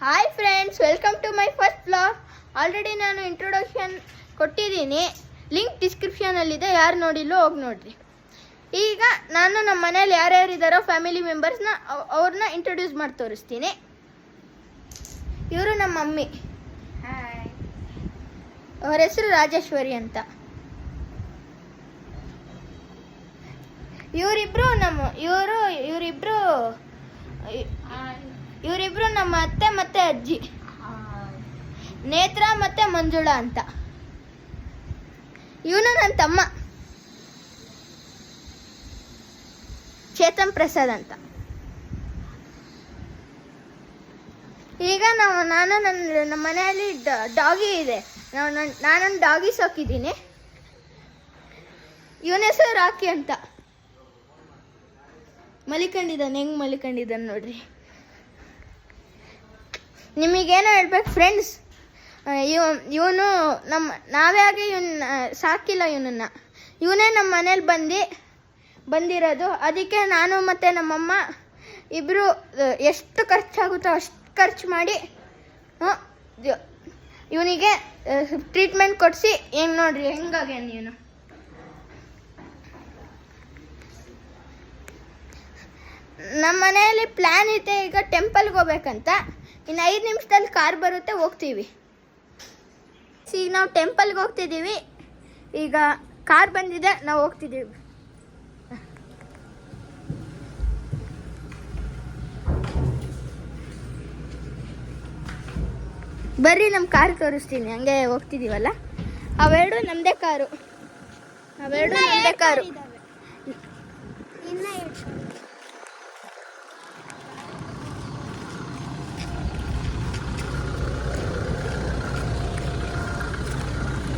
Hi friends, welcome to my first vlog. Already ನಾನು introduction ಕೊಟ್ಟಿದ್ದೀನಿ, link ಡಿಸ್ಕ್ರಿಪ್ಷನಲ್ಲಿದೆ. ಯಾರು ನೋಡಿಲ್ಲೋ ಹೋಗಿ ನೋಡ್ರಿ. ಈಗ ನಾನು ನಮ್ಮ ಮನೇಲಿ ಯಾರ್ಯಾರು ಇದ್ದಾರೋ ಫ್ಯಾಮಿಲಿ ಮೆಂಬರ್ಸ್ನ ಅವ್ರನ್ನ ಇಂಟ್ರೊಡ್ಯೂಸ್ ಮಾಡಿ ತೋರಿಸ್ತೀನಿ. ಇವರು ನಮ್ಮ ಮಮ್ಮಿ, ಅವರ ಹೆಸರು ರಾಜೇಶ್ವರಿ ಅಂತ. ಇವರಿಬ್ರು ನಮ್ಮ ಅತ್ತೆ ಮತ್ತೆ ಅಜ್ಜಿ, ನೇತ್ರ ಮತ್ತೆ ಮಂಜುಳಾ ಅಂತ. ಇವನು ನನ್ನ ತಮ್ಮ ಚೇತನ್ ಪ್ರಸಾದ್ ಅಂತ. ಈಗ ನಮ್ಮ ಮನೆಯಲ್ಲಿ ಡಾಗಿ ಇದೆ. ನಾನೊಂದು ಡಾಗಿ ಸಾಕಿದ್ದೀನಿ. ಇವನ ಹೆಸರು ರಾಕಿ ಅಂತ. ಮಲಿಕೊಂಡಿದ್ದಾನೆ, ಹೆಂಗೆ ಮಲಿಕೊಂಡಿದ್ದಾನೆ ನೋಡ್ರಿ. ನಿಮಗೇನೋ ಹೇಳ್ಬೇಕು ಫ್ರೆಂಡ್ಸ್, ಇವನು ನಾವ್ಯಾಗೆ ಇವನ್ನ ಸಾಕಿಲ್ಲ. ಇವನೇ ನಮ್ಮ ಮನೇಲಿ ಬಂದಿರೋದು. ಅದಕ್ಕೆ ನಾನು ಮತ್ತು ನಮ್ಮಮ್ಮ ಇಬ್ಬರು ಎಷ್ಟು ಖರ್ಚಾಗುತ್ತೋ ಅಷ್ಟು ಖರ್ಚು ಮಾಡಿ ಇವನಿಗೆ ಟ್ರೀಟ್ಮೆಂಟ್ ಕೊಡಿಸಿ ಹೆಂಗೆ ನೋಡ್ರಿ ಹೆಂಗಾಗ್ಯಾನ ಇವನು. ನಮ್ಮ ಮನೆಯಲ್ಲಿ ಪ್ಲ್ಯಾನ್ ಇದೆ ಈಗ ಟೆಂಪಲ್ಗೆ ಹೋಗ್ಬೇಕಂತ. ಇನ್ನು 5 ನಿಮಿಷದಲ್ಲಿ ಕಾರ್ ಬರುತ್ತೆ, ಹೋಗ್ತೀವಿ. ಈಗ ನಾವು ಟೆಂಪಲ್ಗೆ ಹೋಗ್ತಿದ್ದೀವಿ. ಈಗ ಕಾರ್ ಬಂದಿದೆ, ನಾವು ಹೋಗ್ತಿದ್ದೀವಿ. ಬರ್ರಿ, ನಮ್ಮ ಕಾರ್ ತೋರಿಸ್ತೀನಿ. ಹಂಗೆ ಹೋಗ್ತಿದ್ದೀವಲ್ಲ, ಅವೆರಡು ನಮ್ಮದೇ ಕಾರು.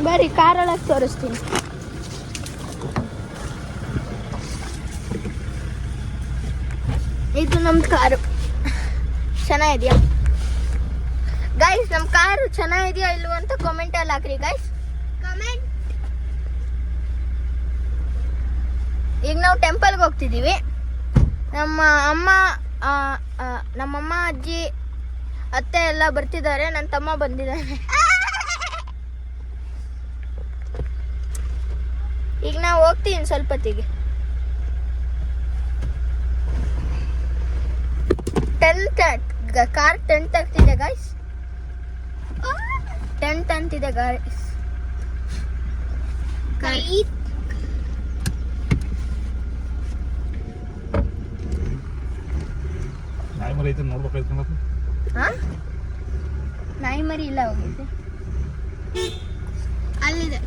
ಬರ್ರಿ, ಕಾರೊಳಗೆ ತೋರಿಸ್ತೀನಿ. ಇದು ನಮ್ಮ ಕಾರು. ಚೆನ್ನಾಗಿದೆಯಾ ಗೈಸ್? ನಮ್ಮ ಕಾರು ಚೆನ್ನಾಗಿದೆಯಾ ಇಲ್ವೋ ಅಂತ ಕಾಮೆಂಟಲ್ಲಿ ಹಾಕ್ರಿ ಗೈಸ್. ಈಗ ನಾವು ಟೆಂಪಲ್ಗೆ ಹೋಗ್ತಿದ್ದೀವಿ. ನಮ್ಮಮ್ಮ ಅಜ್ಜಿ ಅತ್ತೆ ಎಲ್ಲ ಬರ್ತಿದ್ದಾರೆ. ನನ್ನ ತಮ್ಮ ಬಂದಿದ್ದಾನೆ. ಈಗ ನಾವು ಹೋಗ್ತೀವಿ ಸ್ವಲ್ಪ ಹೊತ್ತಿಗೆ. ಕಾರ್ ಟೆಂಟ್ ಆಗ್ತಿದೆ ಗೈಸ್. ಟೆಂಟ್ ಅಂತಿದೆ ಗೈಸ್. ನಾಯಿ ಮರಿ ಇಲ್ಲ, ಹೋಗಿದ್ದೆ ಅಲ್ಲಿದೆ.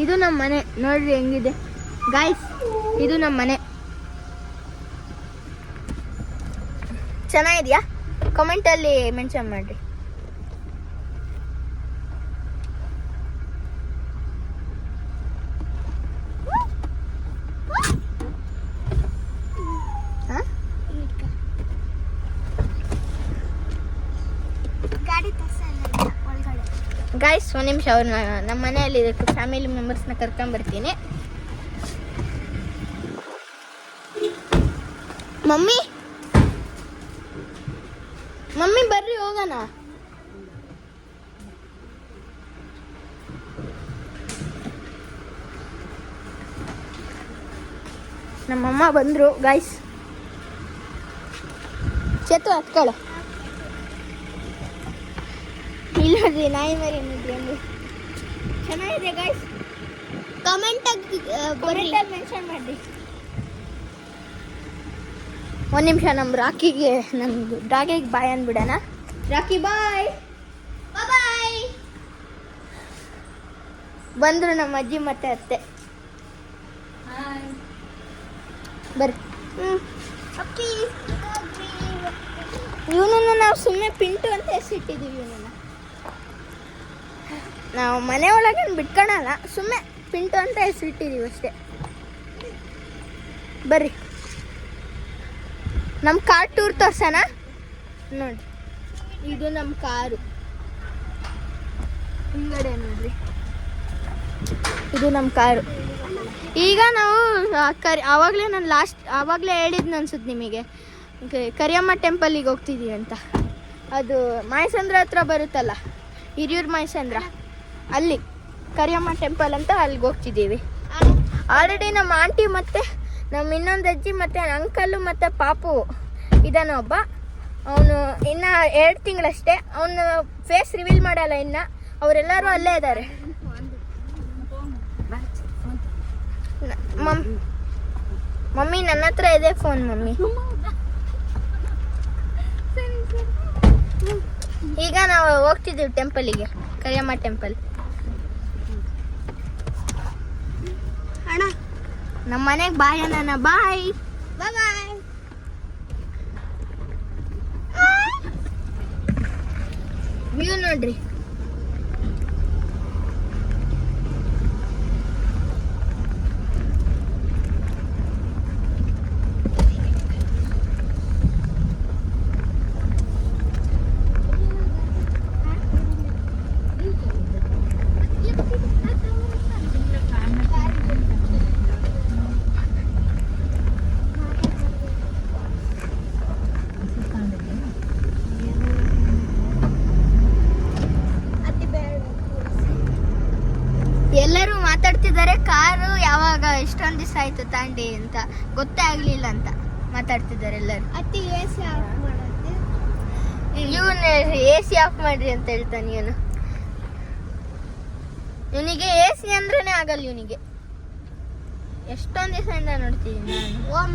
ಇದು ನಮ್ಮ ಮನೆ ನೋಡ್ರಿ ಹೆಂಗಿದೆ ಗಾಯ್ಸ್. ಇದು ನಮ್ಮ ಮನೆ. ಚೆನ್ನಾಗಿದೆಯಾ? ಕಮೆಂಟಲ್ಲಿ ಮೆನ್ಷನ್ ಮಾಡಿರಿ. ಗಾಯ್ಸ್, ಒಂದು ನಿಮಿಷ, ಅವ್ರನ್ನ ನಮ್ಮ ಮನೆಯಲ್ಲಿ ಫ್ಯಾಮಿಲಿ ಮೆಂಬರ್ಸ್ನ ಕರ್ಕೊಂಬರ್ತೀನಿ. ಮಮ್ಮಿ ಬರ್ರಿ ಹೋಗೋಣ. ನಮ್ಮಮ್ಮ ಬಂದರು ಗಾಯ್ಸ್. ಚೇತು ಹತ್ಕೊಳ್ಳ. ಇಲ್ಲ ನೋಡ್ರಿ, ನಾಯಿ ಮರಿ ಅನ್ನೋದು ಚೆನ್ನಾಗಿದೆ ಗಾಯ್ಸ್. ಕಮೆಂಟಾಗಿ ಮೆನ್ಷನ್ ಮಾಡಿ. ಒಂದು ನಿಮಿಷ, ನಮ್ಮ ರಾಕಿಗೆ, ನಮ್ಮ ಡಾಗಿಗೆ ಬಾಯ್ ಅಂದ್ಬಿಡೋಣ. ರಾಕಿ ಬಾಯ್. ಬಾಯ್. ಬಂದರು ನಮ್ಮ ಅಜ್ಜಿ ಮತ್ತೆ ಅತ್ತೆ. ಬರ್ರಿ. ಇವನನ್ನು ನಾವು ಸುಮ್ಮನೆ ಪಿಂಟು ಅಂತ ಹೆಸರಿಟ್ಟಿದ್ದೀವಿ. ಇವನನ್ನು ನಾವು ಮನೆ ಒಳಗೆ ಬಿಟ್ಕೊಳಲ್ಲ, ಸುಮ್ಮನೆ ಪಿಂಟು ಅಂತ ಹೆಸರಿಟ್ಟಿದ್ದೀವಿ ಅಷ್ಟೇ. ಬರ್ರಿ, ನಮ್ಮ ಕಾರ್ ಟೂರ್ ತೋರ್ಸೋಣ ನೋಡಿ. ಇದು ನಮ್ಮ ಕಾರು ಹಿಂಗಡೆ ನೋಡ್ರಿ. ಇದು ನಮ್ಮ ಕಾರು. ಈಗ ನಾವು ಆವಾಗಲೇ ನಾನು ಆವಾಗಲೇ ಹೇಳಿದ್ನು ಅನ್ಸುತ್ತೆ ನಿಮಗೆ, ಕರಿಯಮ್ಮ ಟೆಂಪಲಿಗೆ ಹೋಗ್ತಿದ್ದೀವಿ ಅಂತ. ಅದು ಮಾಯಸಂದ್ರ ಹತ್ರ ಬರುತ್ತಲ್ಲ, ಹಿರಿಯೂರು ಮಾಯಸಂದ್ರ, ಅಲ್ಲಿ ಕರಿಯಮ್ಮ ಟೆಂಪಲ್ ಅಂತ ಅಲ್ಲಿಗೆ ಹೋಗ್ತಿದ್ದೀವಿ. ಆಲ್ರೆಡಿ ನಮ್ಮ ಆಂಟಿ ಮತ್ತು ನಮ್ಮ ಇನ್ನೊಂದು ಅಜ್ಜಿ ಮತ್ತು ಅಂಕಲು ಮತ್ತು ಪಾಪು ಇದ್ದಾನೆ ಒಬ್ಬ. ಅವನು ಇನ್ನು 2 ತಿಂಗಳಷ್ಟೇ, ಅವನು ಫೇಸ್ ರಿವೀಲ್ ಮಾಡಲ್ಲ ಇನ್ನು. ಅವರೆಲ್ಲರೂ ಅಲ್ಲೇ ಇದ್ದಾರೆ. ಮಮ್ಮಿ ನನ್ನ ಹತ್ರ ಇದೆ ಫೋನ್ ಮಮ್ಮಿ. ಈಗ ನಾವು ಹೋಗ್ತಿದ್ದೀವಿ ಟೆಂಪಲಿಗೆ, ಕರಿಯಮ್ಮ ಟೆಂಪಲ್. ಅಣ್ಣ ನಮ್ಮ ಮನೆಗೆ ಬಾಯ್ ಅಣ್ಣ. ಬಾಯ್ ಬಾಯ್. ವ್ಯೂ ನೋಡ್ರಿ. ಎಲ್ಲರೂ ಮಾತಾಡ್ತಿದ್ದಾರೆ, ಕಾರು ಯಾವಾಗ ಇಷ್ಟೊಂದು ದಿವಸ ಆಯ್ತು ತಾಂಡಿ ಅಂತ ಗೊತ್ತೇ ಆಗ್ಲಿಲ್ಲ ಅಂತ ಮಾತಾಡ್ತಿದ್ದಾರೆ ಎಲ್ಲರೂ. ಇವನು AC ಆಫ್ ಮಾಡ್ರಿ ಅಂತ ಹೇಳ್ತಾನೆ. ಇವನಿಗೆ AC ಅಂದ್ರೇನೆ ಆಗಲ್ಲ. ಇವನಿಗೆ ಎಷ್ಟೊಂದು ದಿವಸದಿಂದ ನೋಡ್ತಿದ್ದೀನಿ ನಾನು.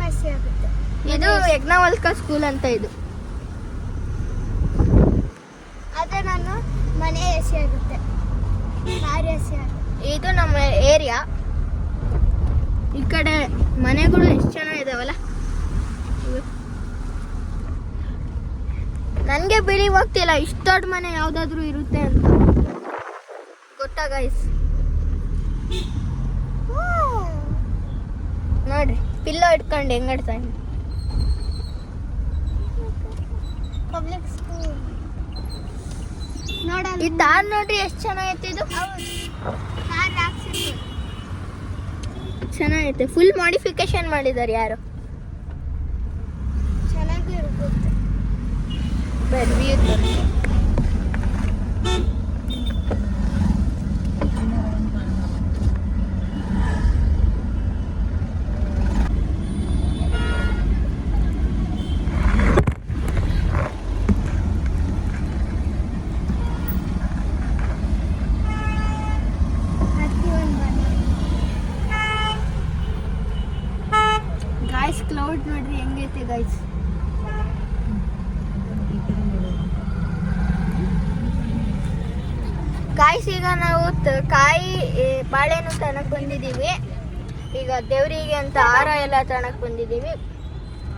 ಇದು ಯಜ್ಞವಲ್ಕ ಸ್ಕೂಲ್ ಅಂತ. ಇದು ಅದೇ ನಾನು ಮನೆ AC ಆಗುತ್ತೆ. ಇದು ನಮ್ಮ ಏರಿಯಾ. ಈ ಕಡೆ ಮನೆಗಳು ಎಷ್ಟು ಚೆನ್ನಾಗಿದಾವಲ್ಲ. ನನಗೆ ಬಿಳಿ ಹೋಗ್ತಿಲ್ಲ ಇಷ್ಟು ದೊಡ್ಡ ಮನೆ ಯಾವುದಾದ್ರೂ ಇರುತ್ತೆ ಅಂತ. ಗೊತ್ತಾ ಗೈಸ್? ನೋಡ್ರಿ ಪಿಲ್ಲೋ ಇಟ್ಕೊಂಡು ಹೆಂಗಾಡ್ತಾನೆ. ಪಬ್ಲಿಕ್ ಸ್ಕೂಲ್ ಈ ತಾರ್ ನೋಡ್ರಿ ಎಷ್ಟು ಚೆನ್ನಾಗೈತೆ. ಇದು ಚೆನ್ನಾಗೈತೆ. ಫುಲ್ ಮಾಡಿಫಿಕೇಶನ್ ಮಾಡಿದ್ದಾರೆ ಯಾರು. ಚೆನ್ನಾಗಿ ಇರುತ್ತೆ. ಕ್ಲೌಡ್ ನೋಡ್ರಿ ಹೆಂಗೈತೆ ಗೈಸ್. ಗಾಯ್ಸ್ ಈಗ ನಾವು ಕಾಯಿ ಬಾಳೆಹಣ್ಣು ತನಕ ಬಂದಿದ್ದೀವಿ. ಈಗ ದೇವರಿಗೆ ಅಂತ ಹಾರ ಎಲ್ಲ ತನಕ ಬಂದಿದ್ದೀವಿ.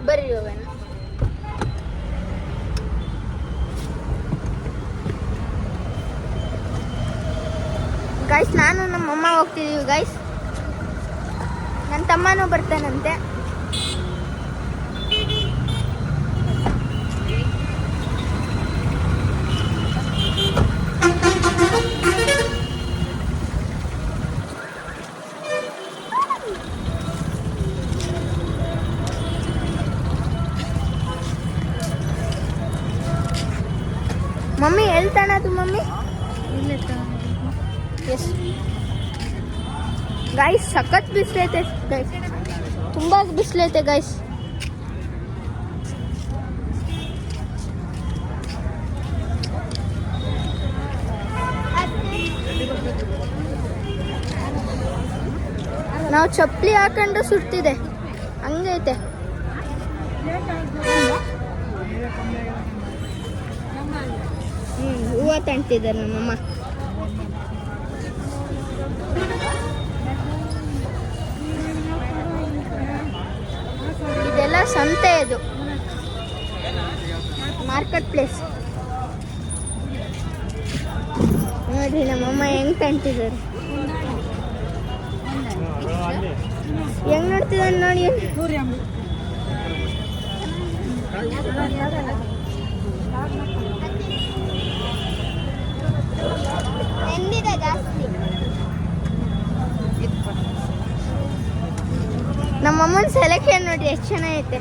ಬರ್ರಿ ಹೋಗೋಣ. ಗೈಸ್ ನಾನು ನಮ್ಮಮ್ಮ ಹೋಗ್ತಿದ್ದೀವಿ ಗೈಸ್. ನನ್ನ ತಮ್ಮನೂ ಬರ್ತಾನಂತೆ. ಮಮ್ಮಿ ಹೇಳ್ತಾನದು ಮಮ್ಮಿ ಎಸ್ ಗೈಸ್ ಸಖತ್ ಬಿಸಿಲೈತೆ ಗೈಸ್, ತುಂಬಾ ಬಿಸಿಲೈತೆ ಗೈಸ್. ನಾವು ಚಪ್ಪಲಿ ಹಾಕೊಂಡು ಸುಡ್ತಿದೆ ಹಂಗೈತೆ. ಹೂವು ತಂತಿದ್ದಾರೆ ನಮ್ಮಮ್ಮ. ಇದೆಲ್ಲ ಸಂತೆ, ಇದು ಮಾರ್ಕೆಟ್ ಪ್ಲೇಸ್. ನೋಡ್ರಿ ನಮ್ಮಮ್ಮ ಹೆಂಗ್ ತಂತಿದ್ದಾರೆ, ಹೆಂಗ್ ನೋಡ್ತಿದ್ದಾನೆ ನೋಡಿ. ಎಂದಿದೆ ಜಾಸ್ತಿ. ನಮ್ಮಮ್ಮನ ಸೆಲೆಕ್ಷನ್ ನೋಡಿ ಎಷ್ಟು ಚೆನ್ನಾಗೈತೆ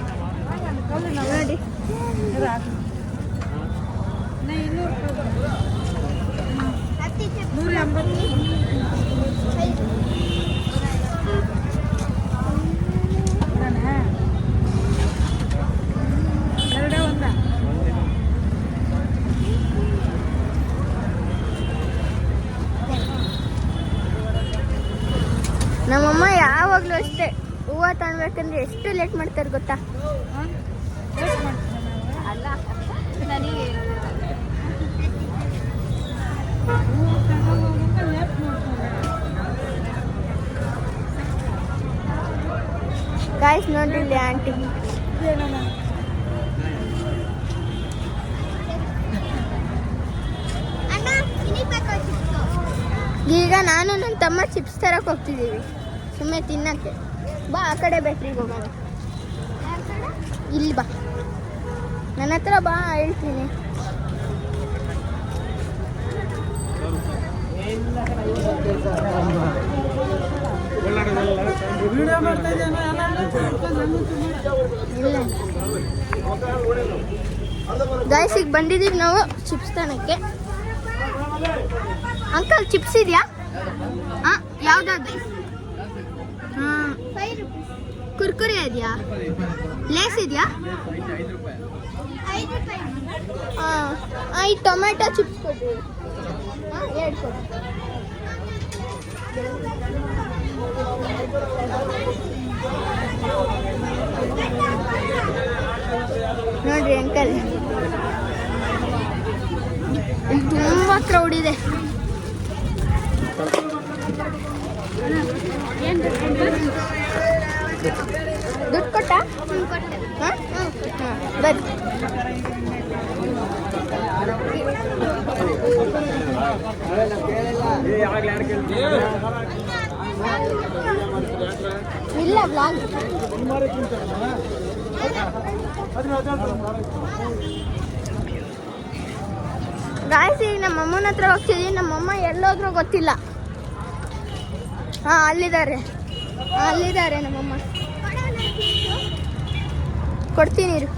ನೋಡಿ. ನಮ್ಮಮ್ಮ ಯಾವಾಗಲೂ ಅಷ್ಟೇ ಹೂವು ತಗೊಳ್ಬೇಕಂದ್ರೆ ಎಷ್ಟು ಲೇಟ್ ಮಾಡ್ತಾರೆ ಗೊತ್ತಾ? ಅಲ್ಲ ನನಗೆ ಗಾಯ್ಸ್ ನೋಡ್ರಿ ಇಲ್ಲಿ ಆಂಟಿ ಈಗ ನಾನು ನನ್ನ ತಮ್ಮ ಚಿಪ್ಸ್ ತರಕ್ಕೆ ಹೋಗ್ತಿದ್ದೀವಿ ಸುಮ್ಮನೆ ತಿನ್ನಕ್ಕೆ. ಬಾ ಆ ಕಡೆ ಬ್ಯಾಟ್ರಿಗೆ ಹೋಗೋಣ. ಇಲ್ಲಿ ಬಾ, ನನ್ನ ಹತ್ರ ಬಾ ಹೇಳ್ತೀನಿ. ಗಾಯ್ಸ್ ಈಗ ಬಂದಿದ್ದೀವಿ ನಾವು ಚಿಪ್ಸ್ ತನಕ್ಕೆ. ಅಂಕಲ್ ಚಿಪ್ಸ್ ಇದೆಯಾ? ಹಾಂ ಯಾವ್ದಾದ್ರು? ಹಾಂ ಕುರ್ಕುರಿ ಇದೆಯಾ? ಲೇಸ್ ಇದೆಯಾ? ಹಾಂ ಈ ಟೊಮೆಟೊ ಚಿಪ್ಸ್ ಕೊಡ್ರಿ. ಹಾಂ 2 ಕೊಡಿ. ನೋಡ್ರಿ ಅಂಕಲ್ ಇಲ್ಲಿ ತುಂಬ ಕ್ರೌಡ್ ಇದೆ. ದುಡ್ಡು ಕೊಟ್ಟ? ಹಾಂ ಬರ್ರಿ. ಇಲ್ಲ ಬ್ಲಾಗ್ ಗಾಯ್ಸ್ ಈಗ ನಮ್ಮ ಅಮ್ಮನ ಹತ್ರ ಹೋಗ್ತಿದ್ದೀವಿ. ನಮ್ಮಮ್ಮ ಎಲ್ಲೋದ್ರೂ ಗೊತ್ತಿಲ್ಲ. ಹಾಂ ಅಲ್ಲಿದ್ದಾರೆ ನಮ್ಮಮ್ಮ. ಕೊಡ್ತೀನಿ ಇರು.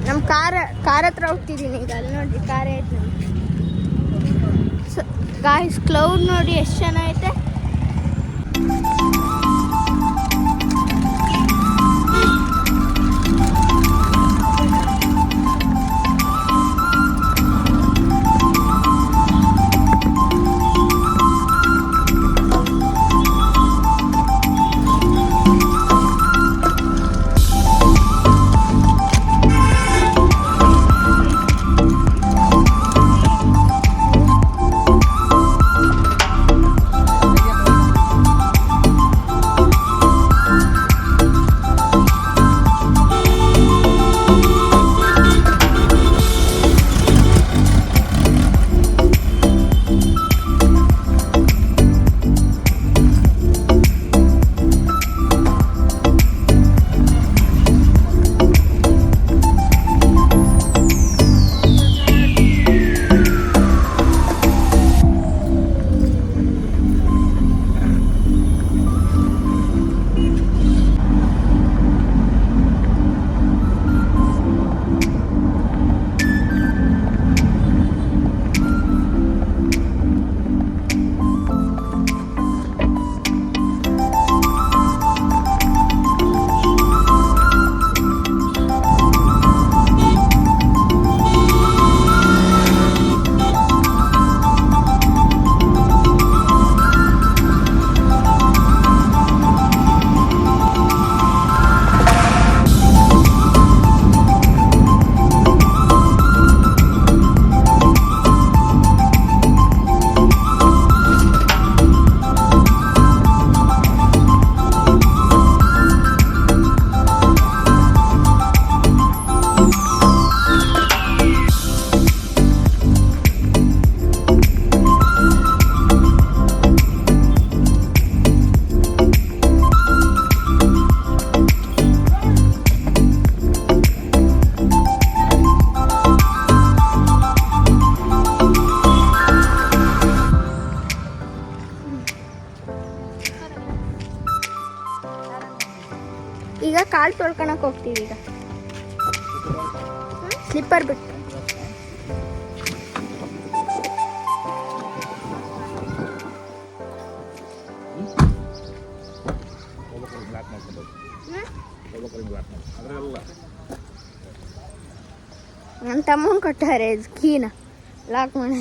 ನಮ್ಮ ಕಾರ್ ಹತ್ರ ಹೋಗ್ತಿದ್ದೀನಿ ಈಗ. ಅಲ್ಲಿ ನೋಡ್ರಿ ಕಾರ್ ಐತೆ. ಗಾಯ್ಸ್ ಕ್ಲೌಡ್ ನೋಡಿ ಎಷ್ಟು ಚೆನ್ನಾಗೈತೆ. ತೊಳ್ಕೊಳಕ್ಕೆ ಹೋಗ್ತೀವಿ ಈಗ. ಸ್ಲಿಪ್ಪರ್ ಬಿಟ್ಟು ನನ್ನ ತಮ್ಮನ ಕೊಟ್ಟಾರೆ ಕೀನ ಲಾಕ್ ಮಾಡಿ.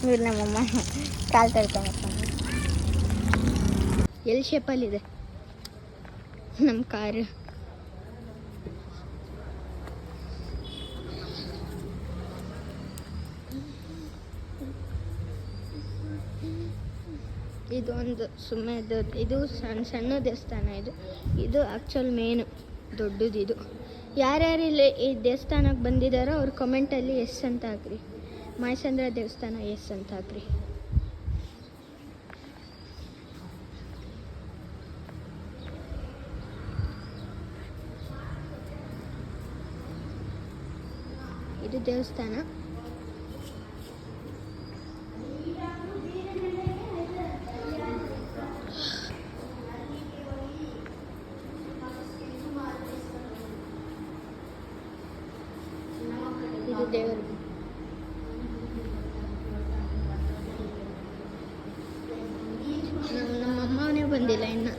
ಇವ್ರು ನಮ್ಮಮ್ಮ ಕಾಲು ತಳ್ಕೊಂಡು ಎಲ್ ಶೇಪಲ್ಲಿದೆ ನಮ್ಮ ಕಾರು. ಇದು ಒಂದು ಸುಮ್ಮನೆ ಇದು ಸಣ್ಣ ದೇವಸ್ಥಾನ. ಇದು ಆ್ಯಕ್ಚುಲ್ ಮೇನು ದೊಡ್ಡದು. ಇದು ಯಾರ್ಯಾರು ಇಲ್ಲಿ ಈ ದೇವಸ್ಥಾನಕ್ಕೆ ಬಂದಿದ್ದಾರೋ ಅವ್ರು ಕಮೆಂಟಲ್ಲಿ ಎಸ್ ಅಂತ ಹಾಕ್ರಿ. ಮಾಯಸಂದ್ರ ದೇವಸ್ಥಾನ ಎಸ್ ಅಂತ ಹಾಕ್ರಿ. ಇದು ದೇವಸ್ಥಾನ. ಇದು ದೇವರು. ನಮ್ಮ ಅಮ್ಮನೇ ಬಂದಿಲ್ಲ ಇನ್ನು.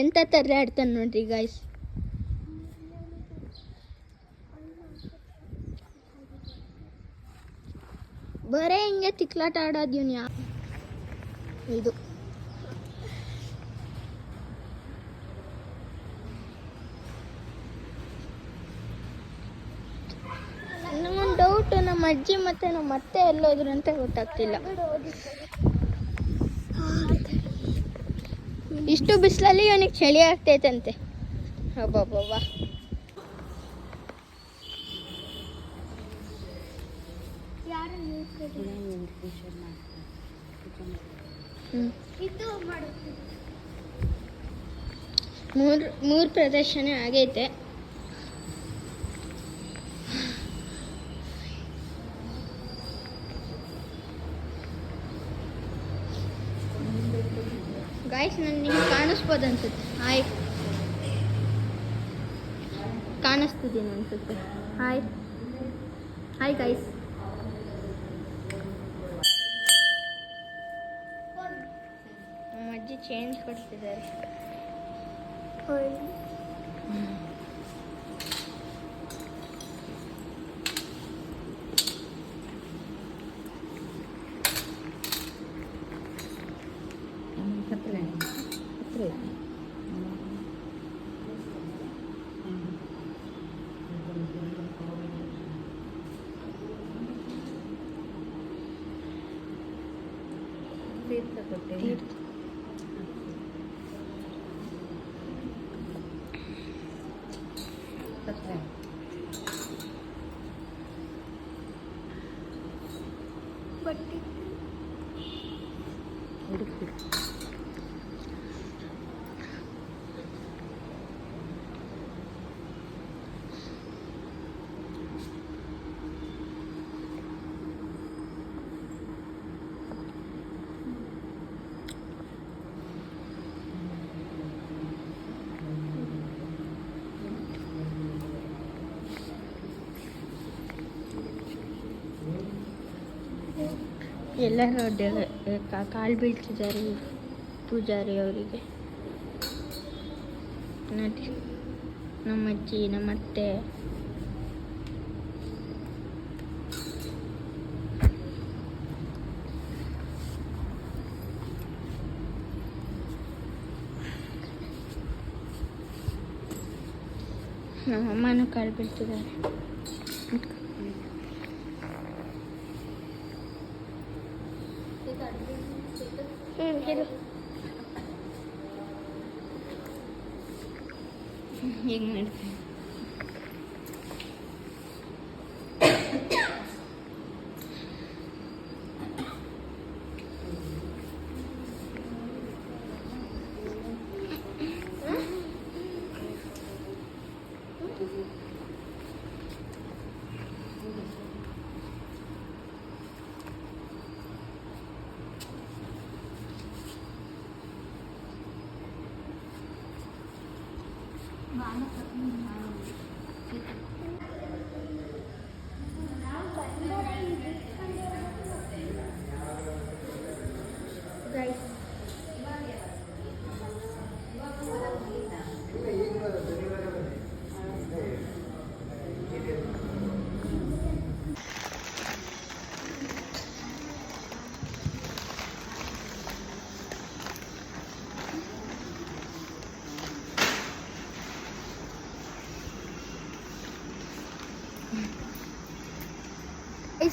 ಎಂತ ಥರ ಆಡ್ತಾನೆ ನೋಡ್ರಿ ಗಾಯ್ಸ್. ಬರೇ ಹಿಂಗೆ ತಿಕ್ಲಾಟ ಆಡೋದು ಇವ್ನು. ಇದು ನನಗೊಂದು ಡೌಟ್, ನಮ್ಮ ಅಜ್ಜಿ ಮತ್ತು ನಮ್ಮ ಅತ್ತೆ ಎಲ್ಲೋದ್ರು ಅಂತ ಗೊತ್ತಾಗ್ತಿಲ್ಲ. ಇಷ್ಟು ಬಿಸಿಲಲ್ಲಿ ಇವನಿಗೆ ಚಳಿ ಆಗ್ತೈತಂತೆ. ಅಬ್ಬಬ್ಬಬ್ಬ. ಮೂರು ಪ್ರದರ್ಶನ ಆಗೈತೆ. ಗಾಯ್ಸ್ ನಾನು ನಿಮ್ಗೆ ಕಾಣಿಸ್ಬೋದು ಅನ್ಸುತ್ತೆ. ಹಾಯ್, ಕಾಣಿಸ್ತಿದ್ದೀನಿ ಅನ್ಸುತ್ತೆ. Hi hi guys. ನಮ್ಮ ಅಜ್ಜಿ ಚೇಂಜ್ ಕೊಡ್ತಿದ್ದಾರೆ. ಬಟ್ಟೆ ಎಲ್ಲರೂ ಕಾಲು ಬೀಳ್ತಿದ್ದಾರೆ ಪೂಜಾರಿ ಅವರಿಗೆ. ನೋಡಿ ನಮ್ಮ ಅಜ್ಜಿ, ನಮ್ಮ ಅತ್ತೆ. ನಮ್ಮ ಅಮ್ಮನೂ ಕಾಲು ಬೀಳ್ತಿದ್ದಾರೆ. ಹೆಂಗ್ ಮಾಡ್ತೀನಿ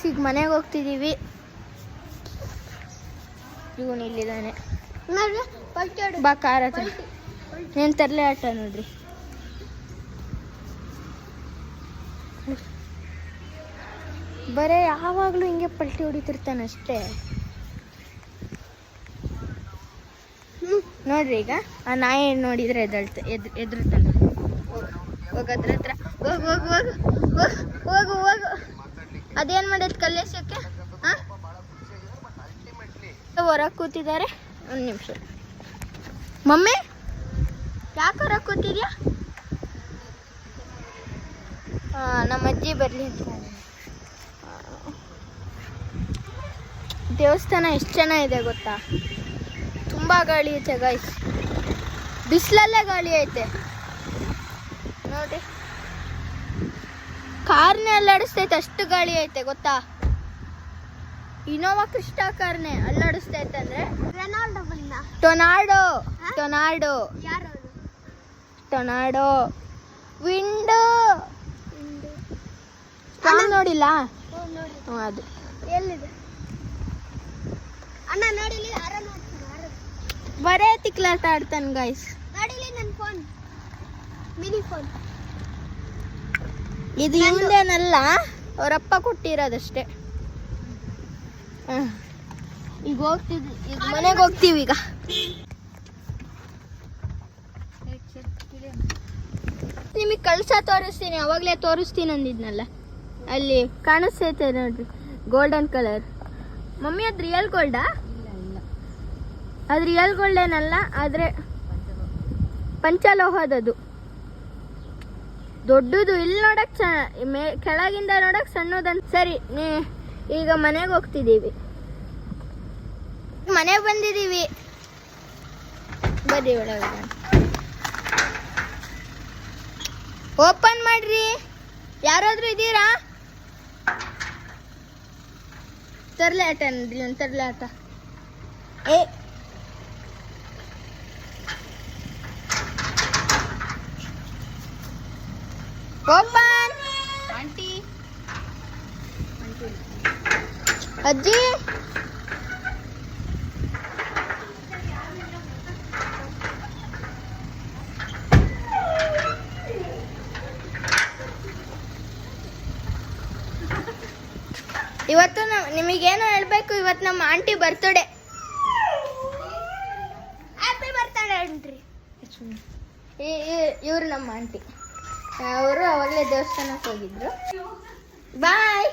ಈಗ ಮನೆಗೆ ಹೋಗ್ತಿದ್ದೀವಿ. ಇವನು ಇಲ್ಲಿದ್ದಾನೆ ಬಾ ಕಾರ್ ಹತ್ರ. ಏನು ತರಲೆ ಆಟ ನೋಡ್ರಿ. ಬರೇ ಯಾವಾಗಲೂ ಹಿಂಗೆ ಪಲ್ಟಿ ಹೊಡಿತಿರ್ತಾನೆ ಅಷ್ಟೇ. ನೋಡ್ರಿ ಈಗ ಆ ನಾಯಿ ನೋಡಿದ್ರೆ ಎದುರುತ್ತಾನೆ. ಹೋಗೋದ್ರ ಹತ್ರ ಹೋಗು ಹೋಗು ಹೋಗು ಹೋಗು ಹೋಗು ಹೋಗು. ಅದೇನು ಮಾಡೈತೆ ಕಲ್ಲೇಶಕ್ಕೆ? ಹಾಂ, ಹೊರಗೆ ಕೂತಿದ್ದಾರೆ. ಒಂದು ನಿಮಿಷ ಮಮ್ಮಿ, ಯಾಕೆ ಹೊರಗೆ ಕೂತಿದ್ಯಾ? ನಮ್ಮ ಅಜ್ಜಿ ಬರಲಿ ಅಂತ. ದೇವಸ್ಥಾನ ಎಷ್ಟು ಚೆನ್ನಾಗಿದೆ ಗೊತ್ತಾ? ತುಂಬ ಗಾಳಿ ಐತೆ ಗೈಸ್, ಬಿಸಿಲಲ್ಲೇ ಗಾಳಿ ಐತೆ ನೋಡಿ. ಕಾರ್ನೇ ಅಲ್ಲಾಡಿಸ್ತೈತೆ, ಅಷ್ಟು ಗಾಳಿ ಐತೆ ಗೊತ್ತಾ? ಇನೋವಾ ಕ್ರಿಸ್ಟಾ ಕಾರ್ನೇ ಅಲ್ಲಾಡಿಸ್ತೈತೆ ಅಂದ್ರೆ ಟೊನಾರ್ಡೋ ಟೊನಾರ್ಡೋ ಟೊನಾರ್ಡೋ ವಿಂಡೋ ನೋಡಿಲ್ಲ? ಅದು ಎಲ್ಲಿದೆ ಅಣ್ಣ? ನೋಡಿಲಿ, ಬರೇ ತಿಕ್ಲಾಟ ಆಡ್ತಾನೆ ಗೈಸ್. ನೋಡಿಲಿ ನನ್ನ ಫೋನ್, ಮಿನಿ ಫೋನ್. ಇದು ಇವಂದೇನಲ್ಲ, ಅವರಪ್ಪ ಕೊಟ್ಟಿರೋದಷ್ಟೇ. ಈಗ ಹೋಗ್ತಿದ್ವಿ, ಈಗ ಮನೆಗೆ ಹೋಗ್ತೀವಿ. ಈಗ ನಿಮಗೆ ಕಳ್ಸ ತೋರಿಸ್ತೀನಿ, ಅವಾಗಲೇ ತೋರಿಸ್ತೀನಿ ಅಂದಿದ್ನಲ್ಲ. ಅಲ್ಲಿ ಕಾಣಿಸ್ತೈತೆ ನೋಡ್ರಿ, ಗೋಲ್ಡನ್ ಕಲರ್. ಮಮ್ಮಿ ಅದು ರಿಯಲ್ ಗೋಲ್ಡಾ? ಅದು ರಿಯಲ್ ಗೋಲ್ಡ್ ಏನಲ್ಲ, ಆದರೆ ಪಂಚಲೋಹದದು ದೊಡ್ಡದು. ಇಲ್ಲಿ ನೋಡಕ್ ಕೆಳಗಿಂದ ನೋಡಕ್ ಸಣ್ಣದಂತ. ಸರಿ, ಈಗ ಮನೆಗೆ ಹೋಗ್ತಿದ್ದೀವಿ. ಮನೆಗೆ ಬಂದಿದ್ದೀವಿ, ಬರ್ರಿ ಒಳಗೆ. ಓಪನ್ ಮಾಡ್ರಿ, ಯಾರಾದ್ರೂ ಇದ್ದೀರಾ? ತರ್ಲೆ ಆಟ ನೋಡ್ರಿ, ಒಂದು ತರ್ಲೆ ಆಟ. ಏ ಓಪನ್. ಆಂಟಿ ಅಜ್ಜಿ, ಇವತ್ತು ನಿಮಗೇನು ಹೇಳ್ಬೇಕು, ಇವತ್ತು ನಮ್ಮ aunty birthday. Happy birthday aunty. ಇವರು ನಮ್ಮ ಆಂಟಿ, ಅವರು ಅವಾಗಲೇ ದೇವಸ್ಥಾನಕ್ಕೆ ಹೋಗಿದ್ರು. ಬಾಯ್.